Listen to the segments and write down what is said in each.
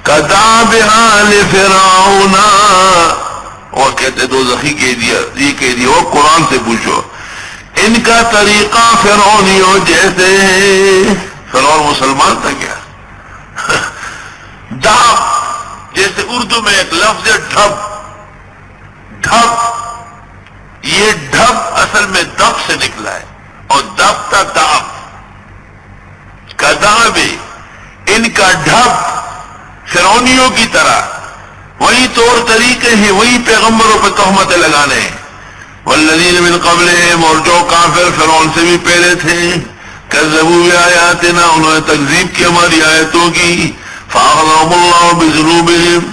کداب آل فرعون، اور کہتے دوزخی کہہ دیا، یہ کہہ دیا، وہ قرآن سے پوچھو ان کا طریقہ فرعونیوں جیسے ہے۔ فرعون مسلمان تھا کیا؟ ڈھب، جیسے اردو میں ایک لفظ ہے ڈھب، ڈھب، یہ ڈھب اصل میں دب سے نکلا ہے، اور دب تھا داب، کداب، ان کا ڈھب فرعونیوں کی طرح، وہی طور طریقے ہیں، وہی پیغمبروں پہ تہمتیں لگانے ہیں۔ والذین من قبلہم، اور جو کافر فرعون سے بھی پہلے تھے، کذبوا بآیاتنا، انہوں نے تکذیب کی ہماری آیتوں کی، فأخذہم اللہ بذنوبہم،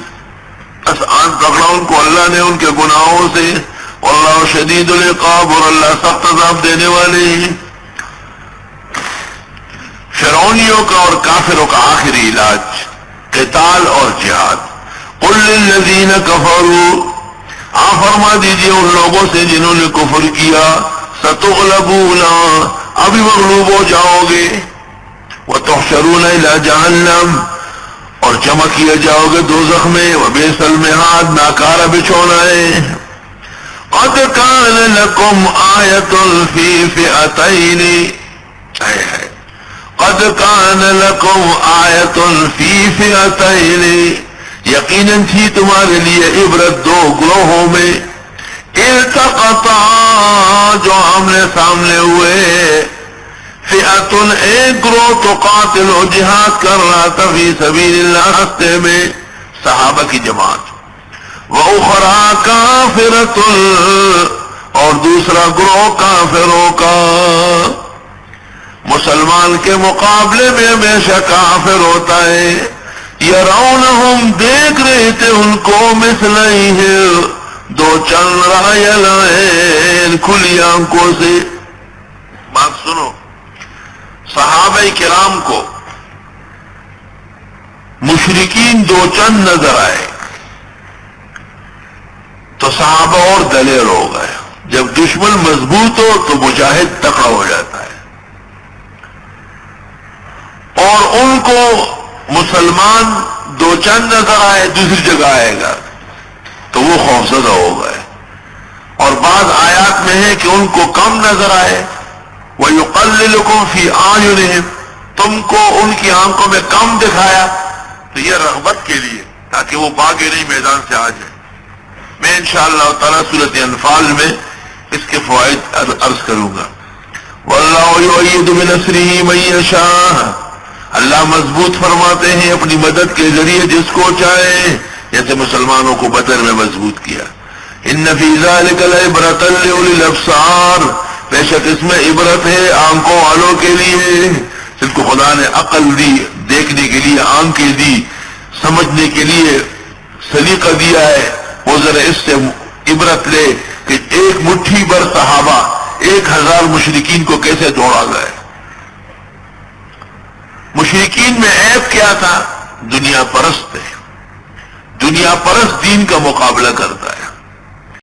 آن پکڑا ان کو اللہ نے ان کے گناہوں سے، واللہ شدید العقاب، اور اللہ سخت عذاب دینے والے ہیں۔ فرعونیوں کا اور کافروں کا آخری علاج قتال اور جہاد۔ قل للذین کفروا، آپ فرما دیجئے ان لوگوں سے جنہوں نے کفر کیا، ستغلبون، ابھی مغلوب ہو جاؤ گے، وتحشرون الی جہنم، اور جمع کیا جاؤ گے دوزخ میں، وبئس المہاد، ناکارہ بچھونا ہے۔ قد کان لکم آیۃ فی فئتین، قد کان لکم آیۃ فی فئتین، یقیناً تھی تمہارے لیے عبرت دو گروہوں میں، التقطا، جو آمنے سامنے ہوئے، فئتن، ایک گروہ تو قاتل و جہاد کر رہا تھا فی سبیل اللہ، راستے میں، صحابہ کی جماعت، وَأُخْرَىٰ كَافِرَةٌ، اور دوسرا گروہ کافروں کا۔ مسلمان کے مقابلے میں ہمیشہ کافر ہوتا ہے، یرونہم، دیکھ رہے تھے ان کو، مثلیہم، دو چند رائلین، کھلی آنکھوں سے۔ بات سنو، صحابہ کرام کو مشرکین دو چند نظر آئے تو صحابہ اور دلیر ہو گئے۔ جب دشمن مضبوط ہو تو مجاہد تکڑا ہو جاتا ہے، اور ان کو مسلمان دو چند نظر آئے، دوسری جگہ آئے گا تو وہ خوفزدہ ہو گئے۔ اور بعض آیات میں ہے کہ ان کو کم نظر آئے، وَيُقَلِّلُكُمْ فِي أَعْيُنِهِمْ، تم کو ان کی آنکھوں میں کم دکھایا، تو یہ رغبت کے لیے، تاکہ وہ بھاگے نہیں، میدان سے آ جائے۔ میں انشاءاللہ تعالیٰ سورۃ انفال میں اس کے فوائد عرض کروں گا۔ وَاللَّهُ يُؤَيِّدُ بِنَصْرِهِ مَن يَشَاءُ، اللہ مضبوط فرماتے ہیں اپنی مدد کے ذریعے جس کو چاہے، جیسے مسلمانوں کو بدر میں مضبوط کیا۔ ان فی ذلک لعبرۃ لأولی الابصار، بے شک اس میں عبرت ہے آنکھوں والوں کے لیے، جن کو خدا نے عقل دی، دیکھنے کے لیے آنکھیں دی، سمجھنے کے لیے سلیقہ دیا ہے، وہ ذرا اس سے عبرت لے کہ ایک مٹھی بھر صحابہ 1000 مشرکین کو کیسے دوڑا گئے۔ مشرکین میں عیب کیا تھا؟ دنیا پرست ہے، دنیا پرست دین کا مقابلہ کرتا ہے۔